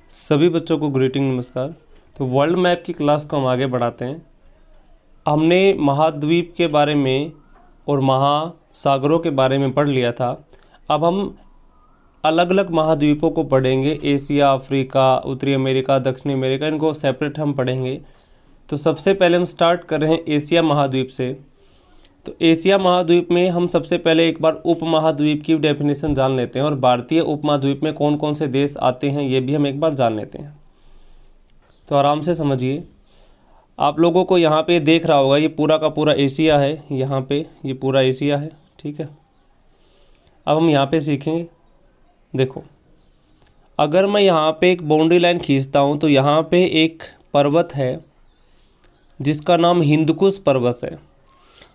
सभी बच्चों को ग्रीटिंग नमस्कार। तो वर्ल्ड मैप की क्लास को हम आगे बढ़ाते हैं। हमने महाद्वीप के बारे में और महासागरों के बारे में पढ़ लिया था। अब हम अलग अलग महाद्वीपों को पढ़ेंगे, एशिया, अफ्रीका, उत्तरी अमेरिका, दक्षिणी अमेरिका, इनको सेपरेट हम पढ़ेंगे। तो सबसे पहले हम स्टार्ट कर रहे हैं एशिया महाद्वीप से। तो एशिया महाद्वीप में हम सबसे पहले एक बार उपमहाद्वीप की डेफिनेशन जान लेते हैं और भारतीय उपमहाद्वीप में कौन कौन से देश आते हैं ये भी हम एक बार जान लेते हैं। तो आराम से समझिए। आप लोगों को यहाँ पे देख रहा होगा, ये पूरा का पूरा एशिया है। यहाँ पे ये पूरा एशिया है, ठीक है। अब हम यहाँ पे सीखेंगे। देखो, अगर मैं यहाँ पे एक बाउंड्री लाइन खींचता हूँ तो यहाँ पे एक पर्वत है जिसका नाम हिंदकुश पर्वत है।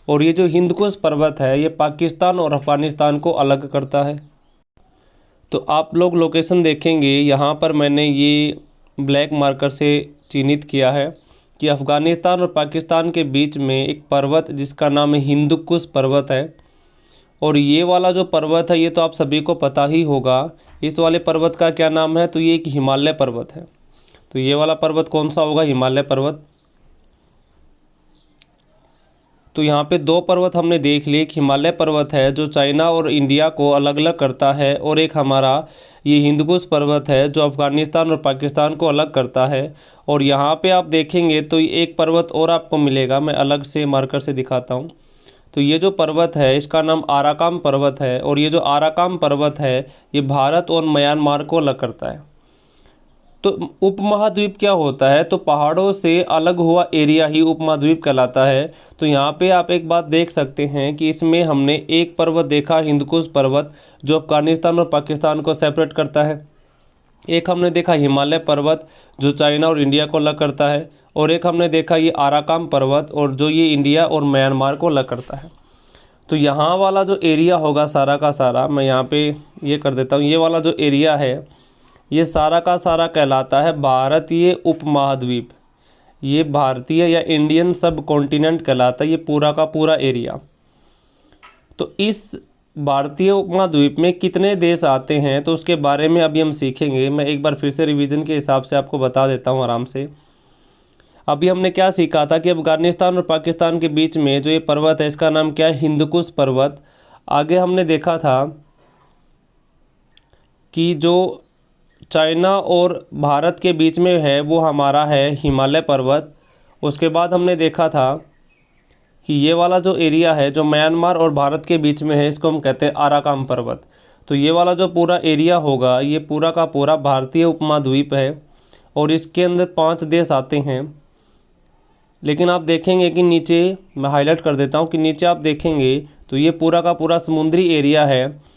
और ये जो हिंदकुश पर्वत है ये पाकिस्तान और अफ़गानिस्तान को अलग करता है। तो आप लोग लोकेशन देखेंगे, यहाँ पर मैंने ये ब्लैक मार्कर से चिन्हित किया है कि अफ़गानिस्तान और पाकिस्तान के बीच में एक पर्वत जिसका नाम है हिंदकुश पर्वत है। और ये वाला जो पर्वत है ये तो आप सभी को पता ही होगा। इस वाले पर्वत का क्या नाम है? तो ये एक हिमालय पर्वत है। तो ये वाला पर्वत कौन सा होगा? हिमालय पर्वत। तो यहाँ पे दो पर्वत हमने देख लिए। एक हिमालय पर्वत है जो चाइना और इंडिया को अलग अलग करता है, और एक हमारा ये हिंदकुश पर्वत है जो अफ़गानिस्तान और पाकिस्तान को अलग करता है। और यहाँ पे आप देखेंगे तो एक पर्वत और आपको मिलेगा, मैं अलग से मार्कर से दिखाता हूँ। तो ये जो पर्वत है इसका नाम आराकाम पर्वत है, और ये जो आराकाम पर्वत है ये भारत और म्यांमार को अलग करता है। तो उपमहाद्वीप क्या होता है? तो पहाड़ों से अलग हुआ एरिया ही उपमहाद्वीप कहलाता है। तो यहाँ पे आप एक बात देख सकते हैं कि इसमें हमने एक पर्वत देखा, हिंदकुश पर्वत, जो अफ़गानिस्तान और पाकिस्तान को सेपरेट करता है। एक हमने देखा हिमालय पर्वत जो चाइना और इंडिया को अलग करता है। और एक हमने देखा ये आराकाम पर्वत, और जो ये इंडिया और म्यांमार को अलग करता है। तो यहाँ वाला जो एरिया होगा सारा का सारा, मैं यहाँ पे ये कर देता हूँ, ये वाला जो एरिया है ये सारा का सारा कहलाता है भारतीय उपमहाद्वीप। ये भारतीय या इंडियन सब कॉन्टिनेंट कहलाता है, ये पूरा का पूरा एरिया। तो इस भारतीय उपमहाद्वीप में कितने देश आते हैं तो उसके बारे में अभी हम सीखेंगे। मैं एक बार फिर से रिवीजन के हिसाब से आपको बता देता हूँ आराम से। अभी हमने क्या सीखा था कि अफ़गानिस्तान और पाकिस्तान के बीच में जो ये पर्वत है इसका नाम क्या है? हिंदकुश पर्वत। आगे हमने देखा था कि जो चाइना और भारत के बीच में है वो हमारा है हिमालय पर्वत। उसके बाद हमने देखा था कि ये वाला जो एरिया है जो म्यांमार और भारत के बीच में है इसको हम कहते हैं आराकाम पर्वत। तो ये वाला जो पूरा एरिया होगा ये पूरा का पूरा भारतीय उपमहाद्वीप है, और इसके अंदर 5 देश आते हैं। लेकिन आप देखेंगे कि नीचे, मैं हाईलाइट कर देता हूँ कि नीचे आप देखेंगे तो ये पूरा का पूरा समुद्री एरिया है।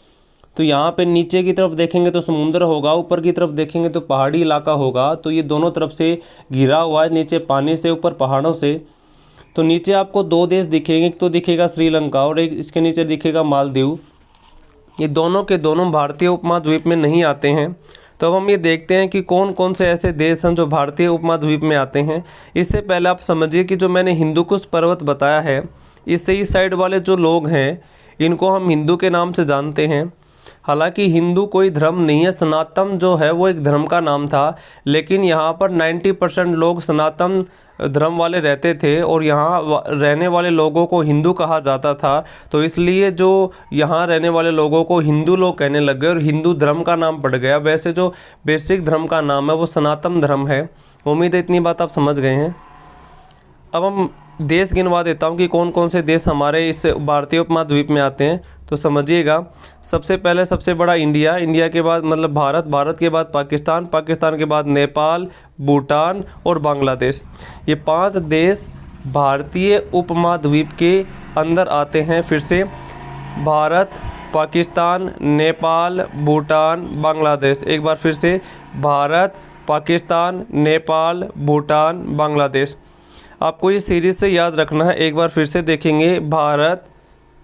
तो यहाँ पे नीचे की तरफ देखेंगे तो समुद्र होगा, ऊपर की तरफ देखेंगे तो पहाड़ी इलाका होगा। तो ये दोनों तरफ से घिरा हुआ है, नीचे पानी से, ऊपर पहाड़ों से। तो नीचे आपको 2 देश दिखेंगे, एक तो दिखेगा श्रीलंका और एक इसके नीचे दिखेगा मालदीव। ये दोनों के दोनों भारतीय उपमहाद्वीप में नहीं आते हैं। तो अब हम ये देखते हैं कि कौन कौन से ऐसे देश हैं जो भारतीय उपमहाद्वीप में आते हैं। इससे पहले आप समझिए कि जो मैंने हिंदुकुश पर्वत बताया है, इससे इस साइड वाले जो लोग हैं इनको हम हिंदू के नाम से जानते हैं। हालांकि हिंदू कोई धर्म नहीं है, सनातन जो है वो एक धर्म का नाम था। लेकिन यहाँ पर 90% लोग सनातन धर्म वाले रहते थे, और यहाँ रहने वाले लोगों को हिंदू कहा जाता था। तो इसलिए जो यहाँ रहने वाले लोगों को हिंदू लोग कहने लग गए और हिंदू धर्म का नाम पड़ गया। वैसे जो बेसिक धर्म का नाम है वो सनातन धर्म है। उम्मीद है इतनी बात आप समझ गए हैं। अब हम देश गिनवा देता हूँ कि कौन कौन से देश हमारे इस भारतीय उपमहाद्वीप में आते हैं। तो समझिएगा, सबसे पहले सबसे बड़ा इंडिया, इंडिया के बाद मतलब भारत, भारत के बाद पाकिस्तान, पाकिस्तान के बाद नेपाल, भूटान और बांग्लादेश। ये 5 देश भारतीय उपमहाद्वीप के अंदर आते हैं। फिर से भारत, पाकिस्तान, नेपाल, भूटान, बांग्लादेश। एक बार फिर से भारत, पाकिस्तान, नेपाल, भूटान, बांग्लादेश। आपको ये सीरीज़ से याद रखना है। एक बार फिर से देखेंगे, भारत,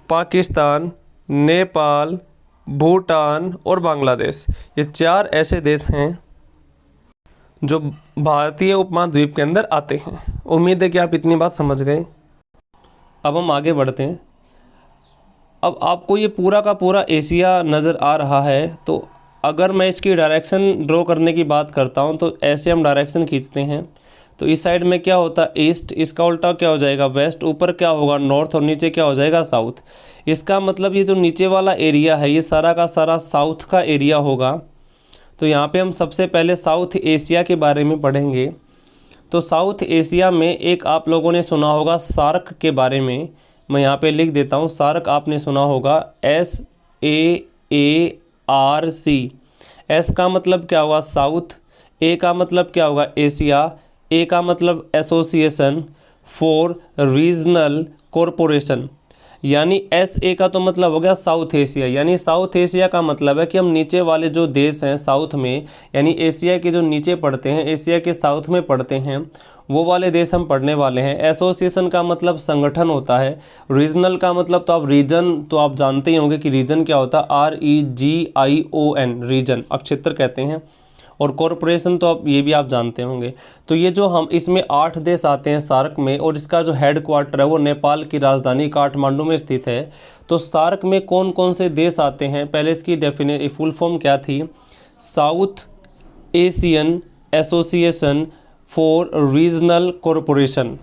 पाकिस्तान, नेपाल, भूटान और बांग्लादेश। ये 4 ऐसे देश हैं जो भारतीय उपमहाद्वीप के अंदर आते हैं। उम्मीद है कि आप इतनी बात समझ गए। अब हम आगे बढ़ते हैं। अब आपको ये पूरा का पूरा एशिया नज़र आ रहा है। तो अगर मैं इसकी डायरेक्शन ड्रॉ करने की बात करता हूँ तो ऐसे हम डायरेक्शन खींचते हैं। तो इस साइड में क्या होता है ईस्ट, इसका उल्टा क्या हो जाएगा वेस्ट, ऊपर क्या होगा नॉर्थ और नीचे क्या हो जाएगा साउथ। इसका मतलब ये जो नीचे वाला एरिया है ये सारा का सारा साउथ का एरिया होगा। तो यहाँ पे हम सबसे पहले साउथ एशिया के बारे में पढ़ेंगे। तो साउथ एशिया में एक आप लोगों ने सुना होगा सार्क के बारे में, मैं यहाँ पे लिख देता हूँ। सार्क आपने सुना होगा, SAARC। एस का मतलब क्या होगा साउथ, ए का मतलब क्या होगा एशिया, ए का मतलब एसोसिएशन, फॉर रीजनल कॉरपोरेशन, यानी SA का तो मतलब हो गया साउथ एशिया। यानी साउथ एशिया का मतलब है कि हम नीचे वाले जो देश हैं साउथ में, यानी एशिया के जो नीचे पड़ते हैं, एशिया के साउथ में पड़ते हैं, वो वाले देश हम पढ़ने वाले हैं। एसोसिएशन का मतलब संगठन होता है। रीजनल का मतलब तो आप रीजन तो आप जानते ही होंगे कि रीजन क्या होता है, REGION, रीजन क्षेत्र कहते हैं। और कॉरपोरेशन तो आप ये भी आप जानते होंगे। तो ये जो हम इसमें 8 देश आते हैं सार्क में, और इसका जो हेड क्वार्टर है वो नेपाल की राजधानी काठमांडू में स्थित है। तो सार्क में कौन कौन से देश आते हैं, पहले इसकी फुल फॉर्म क्या थी, south Asian association for regional corporation.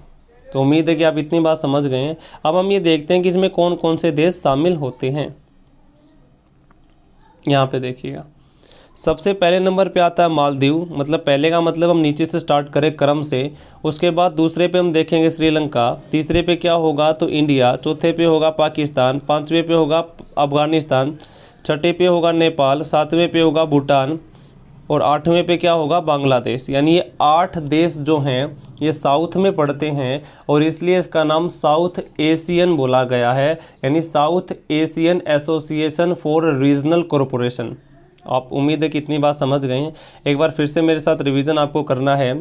तो उम्मीद है कि आप इतनी बात समझ गए हैं। अब हम ये देखते हैं कि इसमें कौन कौन से देश शामिल होते हैं। यहाँ पे देखिएगा, सबसे पहले नंबर पे आता है मालदीव, मतलब पहले का मतलब हम नीचे से स्टार्ट करें क्रम से। उसके बाद दूसरे पे हम देखेंगे श्रीलंका, तीसरे पे क्या होगा तो इंडिया, चौथे पे होगा पाकिस्तान, पांचवें पे होगा अफगानिस्तान, छठे पे होगा नेपाल, सातवें पे होगा भूटान, और आठवें पे क्या होगा बांग्लादेश। यानी ये 8 देश जो हैं ये साउथ में पड़ते हैं, और इसलिए इसका नाम साउथ एशियन बोला गया है, यानी south Asian association for regional corporation. आप उम्मीद है कि इतनी बात समझ गए हैं। एक बार फिर से मेरे साथ रिवीजन आपको करना है।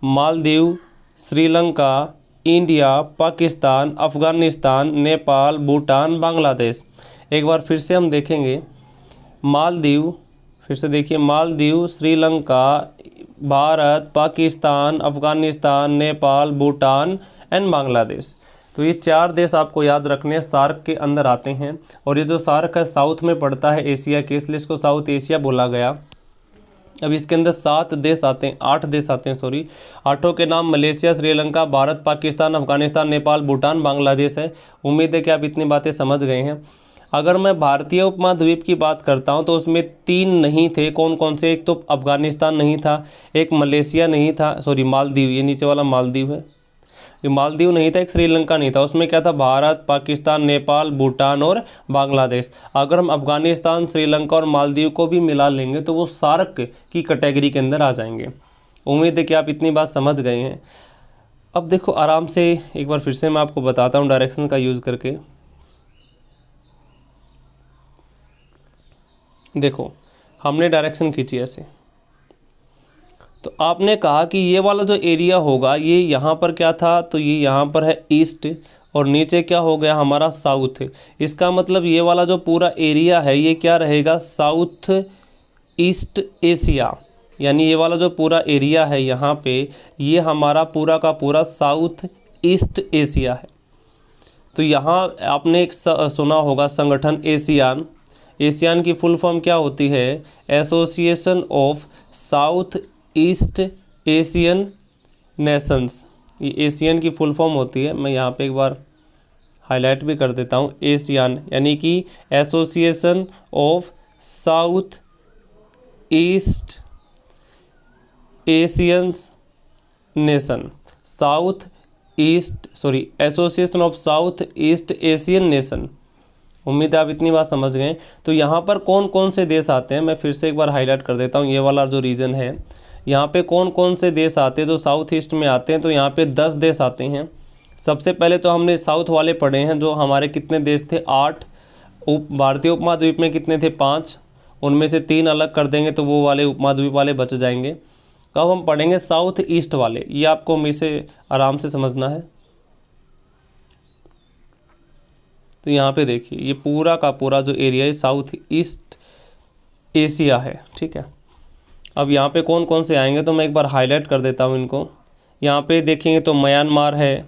मालदीव, श्रीलंका, इंडिया, पाकिस्तान, अफगानिस्तान, नेपाल, भूटान, बांग्लादेश। एक बार फिर से हम देखेंगे मालदीव, फिर से देखिए मालदीव, श्रीलंका, भारत, पाकिस्तान, अफगानिस्तान, नेपाल, भूटान एंड बांग्लादेश। तो ये 4 देश आपको याद रखने हैं, सार्क के अंदर आते हैं। और ये जो सार्क है साउथ में पड़ता है एशिया के, इसलिए इसको साउथ एशिया बोला गया। अब इसके अंदर 7 देश आते हैं, 8 देश आते हैं सॉरी। 8 के नाम मलेशिया, श्रीलंका, भारत, पाकिस्तान, अफगानिस्तान, नेपाल, भूटान, बांग्लादेश है। उम्मीद है कि आप इतनी बातें समझ गए हैं। अगर मैं भारतीय उपमहाद्वीप की बात करता हूं तो उसमें 3 नहीं थे, कौन कौन से, एक तो अफगानिस्तान नहीं था, एक मलेशिया नहीं था, सॉरी मालदीव, ये नीचे वाला मालदीव है, ये मालदीव नहीं था, एक श्रीलंका नहीं था। उसमें क्या था भारत, पाकिस्तान, नेपाल, भूटान और बांग्लादेश। अगर हम अफगानिस्तान, श्रीलंका और मालदीव को भी मिला लेंगे तो वो सार्क की कैटेगरी के अंदर आ जाएंगे। उम्मीद है कि आप इतनी बात समझ गए हैं। अब देखो आराम से एक बार फिर से मैं आपको बताता हूँ डायरेक्शन का यूज़ करके। देखो हमने डायरेक्शन खींची ऐसे, तो आपने कहा कि ये वाला जो एरिया होगा ये यहाँ पर क्या था, तो ये यहाँ पर है ईस्ट, और नीचे क्या हो गया हमारा साउथ। इसका मतलब ये वाला जो पूरा एरिया है ये क्या रहेगा, साउथ ईस्ट एशिया। यानी ये वाला जो पूरा एरिया है यहाँ पे ये हमारा पूरा का पूरा साउथ ईस्ट एशिया है। तो यहाँ आपने एक सुना होगा संगठन एशियान। एशियान की फुल फॉर्म क्या होती है, association of south east Asian Nations. ये एशियन की फुल फॉर्म होती है, मैं यहाँ पे एक बार हाईलाइट भी कर देता हूँ। एशियान यानी कि association of south east Asians nation, south east sorry association of south east Asian nation. उम्मीद है आप इतनी बात समझ गए। तो यहाँ पर कौन कौन से देश आते हैं मैं फिर से एक बार हाईलाइट कर देता हूँ। ये वाला जो रीजन है यहाँ पे कौन कौन से देश आते हैं जो साउथ ईस्ट में आते हैं, तो यहाँ पे 10 देश आते हैं। सबसे पहले तो हमने साउथ वाले पढ़े हैं जो हमारे कितने देश थे 8। भारतीय उपमहाद्वीप में कितने थे 5, उनमें से 3 अलग कर देंगे तो वो वाले उपमहाद्वीप वाले बच जाएंगे। तो अब हम पढ़ेंगे साउथ ईस्ट वाले, ये आपको हमें से आराम से समझना है। तो यहाँ पे देखिए ये पूरा का पूरा जो एरिया है साउथ ईस्ट एशिया है, ठीक है। अब यहाँ पे कौन कौन से आएंगे तो मैं एक बार हाईलाइट कर देता हूँ इनको। यहाँ पे देखेंगे तो म्यांमार है,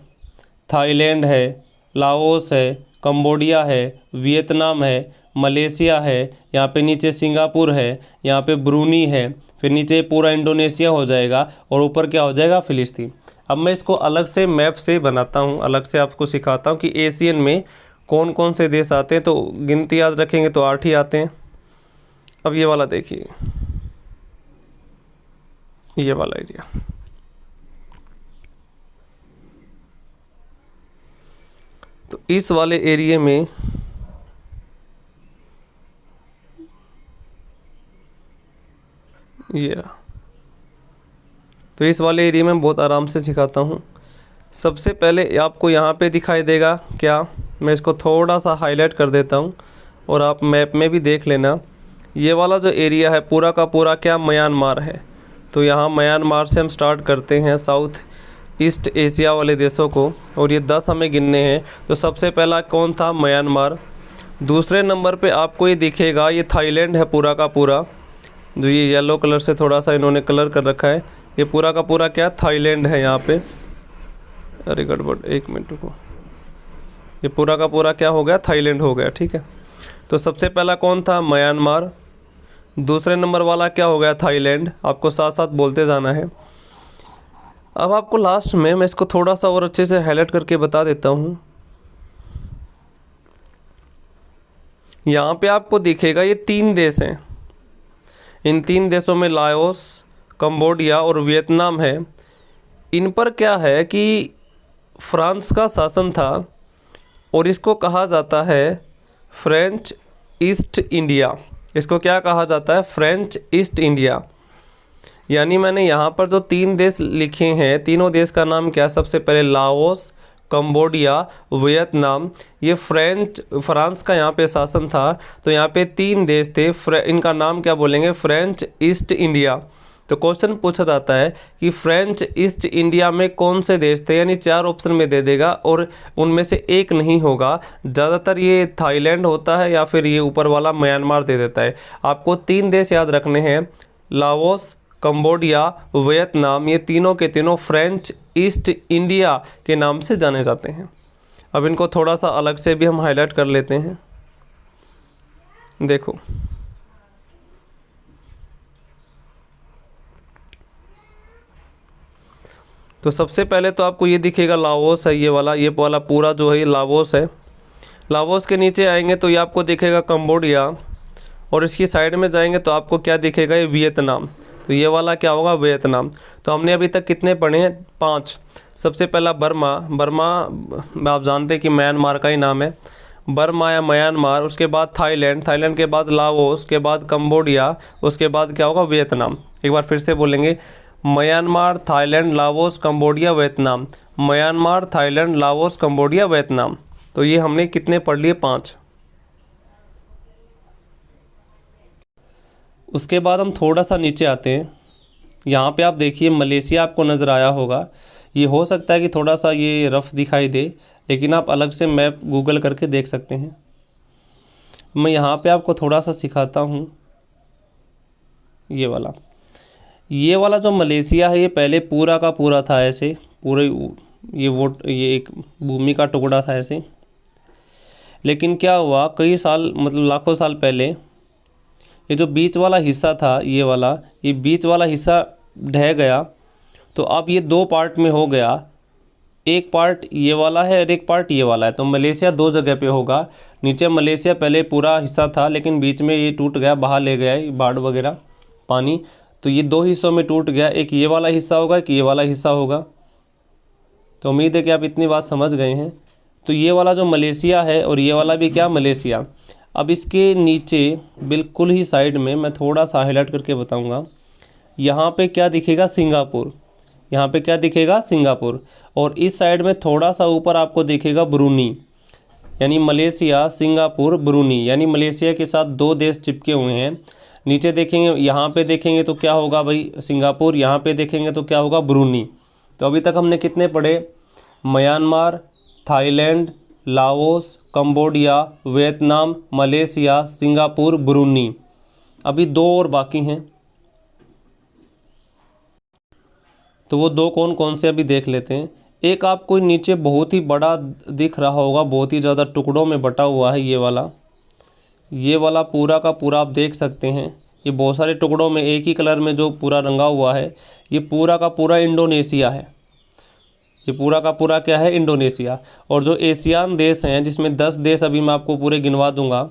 थाईलैंड है, लाओस है, कंबोडिया है, वियतनाम है, मलेशिया है, यहाँ पे नीचे सिंगापुर है, यहाँ पे ब्रूनी है, फिर नीचे पूरा इंडोनेशिया हो जाएगा और ऊपर क्या हो जाएगा, फिलिस्तीन। अब मैं इसको अलग से मैप से बनाता हूँ, अलग से आपको सिखाता हूँ कि एशियन में कौन कौन से देश आते हैं। तो गिनती याद रखेंगे तो 8 ही आते हैं। अब ये वाला देखिए, ये वाला एरिया, तो इस वाले एरिया में ये रहा। तो इस वाले एरिया में बहुत आराम से सिखाता हूँ। सबसे पहले आपको यहाँ पे दिखाई देगा क्या, मैं इसको थोड़ा सा हाईलाइट कर देता हूँ और आप मैप में भी देख लेना। ये वाला जो एरिया है पूरा का पूरा क्या, म्यांमार है। तो यहाँ म्यांमार से हम स्टार्ट करते हैं साउथ ईस्ट एशिया वाले देशों को, और ये 10 हमें गिनने हैं। तो सबसे पहला कौन था, म्यांमार। दूसरे नंबर पे आपको ये दिखेगा, ये थाईलैंड है पूरा का पूरा, जो ये येलो कलर से थोड़ा सा इन्होंने कलर कर रखा है, ये पूरा का पूरा क्या, थाईलैंड है यहाँ पे। अरे गड़बड़, 1 मिनट रुको, ये पूरा का पूरा क्या हो गया, थाईलैंड हो गया, ठीक है। तो सबसे पहला कौन था, म्यांमार। दूसरे नंबर वाला क्या हो गया, थाईलैंड। आपको साथ साथ बोलते जाना है। अब आपको लास्ट में मैं इसको थोड़ा सा और अच्छे से हाईलाइट करके बता देता हूँ। यहाँ पे आपको दिखेगा ये 3 देश हैं। इन 3 देशों में लाओस, कंबोडिया और वियतनाम है। इन पर क्या है कि फ्रांस का शासन था और इसको कहा जाता है फ्रेंच ईस्ट इंडिया। इसको क्या कहा जाता है, फ्रेंच ईस्ट इंडिया। यानी मैंने यहाँ पर जो 3 देश लिखे हैं, तीनों देश का नाम क्या, सबसे पहले लाओस, कंबोडिया, वियतनाम। ये फ्रांस का यहाँ पे शासन था, तो यहाँ पे 3 देश थे, इनका नाम क्या बोलेंगे, फ्रेंच ईस्ट इंडिया। तो क्वेश्चन पूछा जाता है कि फ्रेंच ईस्ट इंडिया में कौन से देश थे, यानी 4 ऑप्शन में दे देगा और उनमें से एक नहीं होगा। ज़्यादातर ये थाईलैंड होता है या फिर ये ऊपर वाला म्यांमार दे देता है। आपको 3 देश याद रखने हैं, लाओस, कंबोडिया, वियतनाम। ये तीनों के तीनों फ्रेंच ईस्ट इंडिया के नाम से जाने जाते हैं। अब इनको थोड़ा सा अलग से भी हम हाईलाइट कर लेते हैं। देखो, तो सबसे पहले तो आपको ये दिखेगा लाओस है, ये वाला पूरा जो है ये लाओस है। लाओस के नीचे आएंगे तो ये आपको दिखेगा कंबोडिया, और इसकी साइड में जाएंगे तो आपको क्या दिखेगा, ये वियतनाम। तो ये वाला क्या होगा, वियतनाम। तो हमने अभी तक कितने पढ़े हैं, 5। सबसे पहला बर्मा। बर्मा आप जानते हैं कि म्यांमार का ही नाम है, बर्मा या म्यांमार। उसके बाद थाईलैंड, थाईलैंड के बाद लाओस, उसके बाद कंबोडिया, उसके बाद क्या होगा, वियतनाम। एक बार फिर से बोलेंगे, Myanmar, Thailand, Laos, Cambodia, Vietnam. Myanmar, Thailand, Laos, Cambodia, Vietnam. तो ये हमने कितने पढ़ लिए, 5। उसके बाद हम थोड़ा सा नीचे आते हैं। यहाँ पे आप देखिए मलेशिया आपको नज़र आया होगा। ये हो सकता है कि थोड़ा सा ये रफ़ दिखाई दे, लेकिन आप अलग से मैप गूगल करके देख सकते हैं। मैं यहाँ पे आपको थोड़ा सा सिखाता हूँ। ये वाला जो मलेशिया है, ये पहले पूरा का पूरा था ऐसे, पूरे ये एक भूमि का टुकड़ा था ऐसे। लेकिन क्या हुआ, कई साल मतलब लाखों साल पहले ये जो बीच वाला हिस्सा था, ये बीच वाला हिस्सा ढह गया। तो अब ये 2 पार्ट में हो गया, एक पार्ट ये वाला है और एक पार्ट ये वाला है। तो मलेशिया 2 जगह पे होगा। नीचे मलेशिया पहले पूरा हिस्सा था, लेकिन बीच में ये टूट गया, बहा ले गया ये बाढ़ वगैरह पानी। तो ये 2 हिस्सों में टूट गया, एक ये वाला हिस्सा होगा, एक ये वाला हिस्सा होगा। तो उम्मीद है कि आप इतनी बात समझ गए हैं। तो ये वाला जो मलेशिया है और ये वाला भी क्या, मलेशिया। अब इसके नीचे बिल्कुल ही साइड में मैं थोड़ा सा हाईलाइट करके बताऊंगा। यहाँ पे क्या दिखेगा, सिंगापुर। यहाँ पे क्या दिखेगा, सिंगापुर। और इस साइड में थोड़ा सा ऊपर आपको दिखेगा ब्रूनी। यानी मलेशिया, सिंगापुर, ब्रूनी, यानी मलेशिया के साथ 2 देश चिपके हुए हैं। नीचे देखेंगे, यहाँ पे देखेंगे तो क्या होगा भाई, सिंगापुर। यहाँ पे देखेंगे तो क्या होगा, ब्रूनी। तो अभी तक हमने कितने पढ़े, Myanmar, Thailand, Laos, Cambodia, Vietnam, Malaysia, Singapore, Bruny. अभी 2 और बाकी हैं। तो वो 2 कौन कौन से अभी देख लेते हैं। एक आपको नीचे बहुत ही बड़ा दिख रहा होगा, बहुत ही ज़्यादा टुकड़ों में बटा हुआ है, ये वाला। ये वाला पूरा का पूरा आप देख सकते हैं, ये बहुत सारे टुकड़ों में एक ही कलर में जो पूरा रंगा हुआ है, ये पूरा का पूरा इंडोनेशिया है। ये पूरा का पूरा क्या है? इंडोनेशिया। और जो एशियान देश हैं, जिसमें 10 देश अभी मैं आपको पूरे गिनवा दूंगा,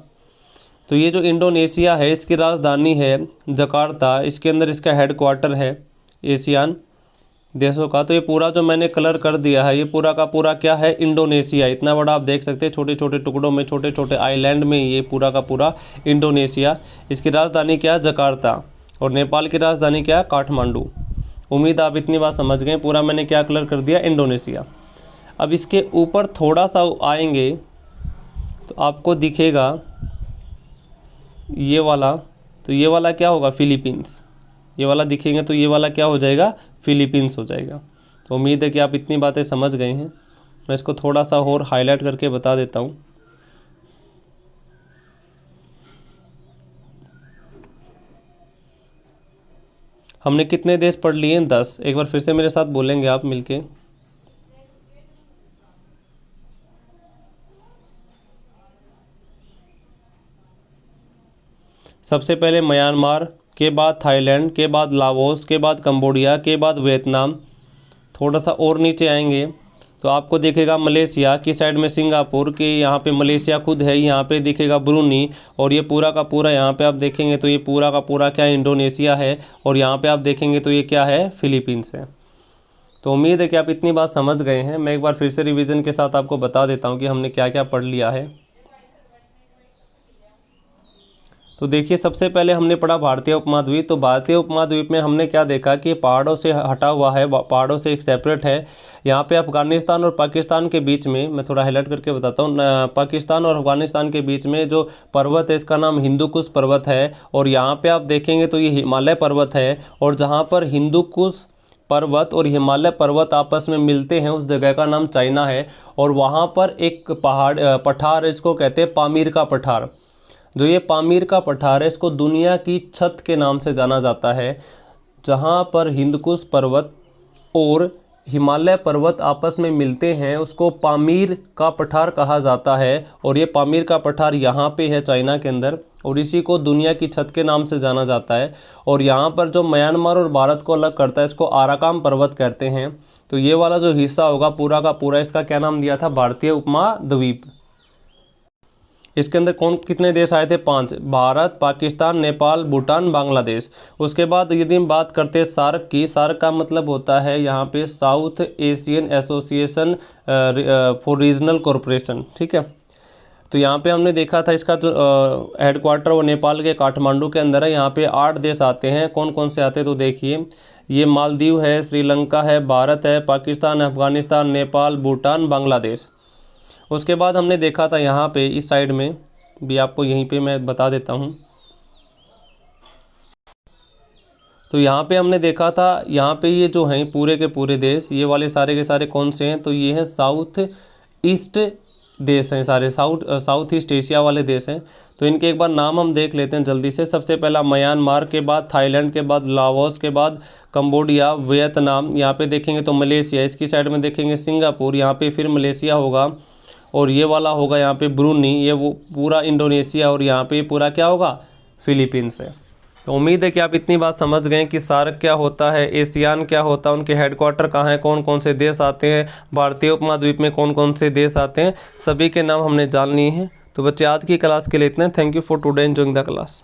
तो ये जो इंडोनेशिया है इसकी राजधानी है जकार्ता, इसके अंदर इसका हेडक्वार्टर है एशियान देशों का। तो ये पूरा जो मैंने कलर कर दिया है, ये पूरा का पूरा क्या है? इंडोनेशिया। इतना बड़ा आप देख सकते हैं, छोटे छोटे टुकड़ों में, छोटे छोटे आइलैंड में ये पूरा का पूरा इंडोनेशिया। इसकी राजधानी क्या है? जकार्ता। और नेपाल की राजधानी क्या है? काठमांडू। उम्मीद आप इतनी बात समझ गए। पूरा मैंने क्या कलर कर दिया? इंडोनेशिया। अब इसके ऊपर थोड़ा सा आएंगे तो आपको दिखेगा ये वाला, तो ये वाला क्या होगा? फिलीपींस। ये वाला दिखेंगे तो ये वाला क्या हो जाएगा? फिलीपींस हो जाएगा। तो उम्मीद है कि आप इतनी बातें समझ गए हैं। मैं इसको थोड़ा सा और हाईलाइट करके बता देता हूँ। हमने कितने देश पढ़ लिए हैं? 10। एक बार फिर से मेरे साथ बोलेंगे आप मिलके। सबसे पहले म्यांमार, के बाद थाईलैंड, के बाद लाओस, के बाद कंबोडिया, के बाद वियतनाम। थोड़ा सा और नीचे आएंगे तो आपको दिखेगा मलेशिया की साइड में, सिंगापुर के यहाँ पे मलेशिया खुद है, यहाँ पे दिखेगा ब्रूनी। और ये पूरा का पूरा यहाँ पे आप देखेंगे तो ये पूरा का पूरा क्या? इंडोनेशिया है। और यहाँ पे आप देखेंगे तो ये क्या है? फिलीपींस है। तो उम्मीद है कि आप इतनी बात समझ गए हैं। मैं एक बार फिर से रिवीजन के साथ आपको बता देता हूँ कि हमने क्या क्या पढ़ लिया है। तो देखिए, सबसे पहले हमने पढ़ा भारतीय उपमहाद्वीप। तो भारतीय उपमहाद्वीप में हमने क्या देखा कि पहाड़ों से हटा हुआ है, पहाड़ों से एक सेपरेट है। यहाँ पे अफगानिस्तान और पाकिस्तान के बीच में, मैं थोड़ा हाईलाइट करके बताता हूँ, पाकिस्तान और अफगानिस्तान के बीच में जो पर्वत है इसका नाम हिंदुकुश पर्वत है। और यहाँ पे आप देखेंगे तो ये हिमालय पर्वत है। और जहाँ पर हिंदुकुश पर्वत और हिमालय पर्वत आपस में मिलते हैं उस जगह का नाम चाइना है। और वहाँ पर एक पठार है, इसको कहते हैं पामीर का पठार। जो ये पामीर का पठार है इसको दुनिया की छत के नाम से जाना जाता है। जहाँ पर हिंदकुश पर्वत और हिमालय पर्वत आपस में मिलते हैं उसको पामीर का पठार कहा जाता है। और ये पामीर का पठार यहाँ पे है चाइना के अंदर, और इसी को दुनिया की छत के नाम से जाना जाता है। और यहाँ पर जो म्यांमार और भारत को अलग करता है इसको आराकान पर्वत कहते हैं। तो ये वाला जो हिस्सा होगा पूरा का पूरा, इसका क्या नाम दिया था? भारतीय उपमहाद्वीप। इसके अंदर कौन कितने देश आए थे? 5। भारत, पाकिस्तान, नेपाल, भूटान, बांग्लादेश। उसके बाद यदि हम बात करते हैं सार्क की, सार्क का मतलब होता है यहाँ पे south Asian association for regional corporation. ठीक है, तो यहाँ पे हमने देखा था इसका जो हेडक्वार्टर वो नेपाल के काठमांडू के अंदर है। यहाँ पे 8 देश आते हैं। कौन कौन से आते हैं? तो देखिए, ये मालदीव है, श्रीलंका है, भारत है, पाकिस्तान, अफगानिस्तान, नेपाल, भूटान, बांग्लादेश। उसके बाद हमने देखा था यहाँ पे इस साइड में भी, आपको यहीं पे मैं बता देता हूँ। तो यहाँ पे हमने देखा था, यहाँ पे ये जो हैं पूरे के पूरे देश, ये वाले सारे के सारे कौन से हैं? तो ये हैं साउथ ईस्ट देश हैं सारे, साउथ ईस्ट एशिया वाले देश हैं। तो इनके एक बार नाम हम देख लेते हैं जल्दी से। सबसे पहला म्यांमार, के बाद थाईलैंड, के बाद लाओस, के बाद कंबोडिया, वियतनाम, यहाँ पे देखेंगे तो मलेशिया, इसकी साइड में देखेंगे सिंगापुर, यहाँ पे फिर मलेशिया होगा। और ये वाला होगा यहाँ पे ब्रूनी, ये वो पूरा इंडोनेशिया। और यहाँ पे पूरा क्या होगा? फिलीपींस है। तो उम्मीद है कि आप इतनी बात समझ गए कि सार्क क्या होता है, एशियान क्या होता है, उनके हेडक्वार्टर कहाँ हैं, कौन कौन से देश आते हैं, भारतीय उपमहाद्वीप में कौन कौन से देश आते हैं, सभी के नाम हमने जान लिए हैं। तो बच्चे, आज की क्लास के लिए इतना। Thank you for today enjoying the class.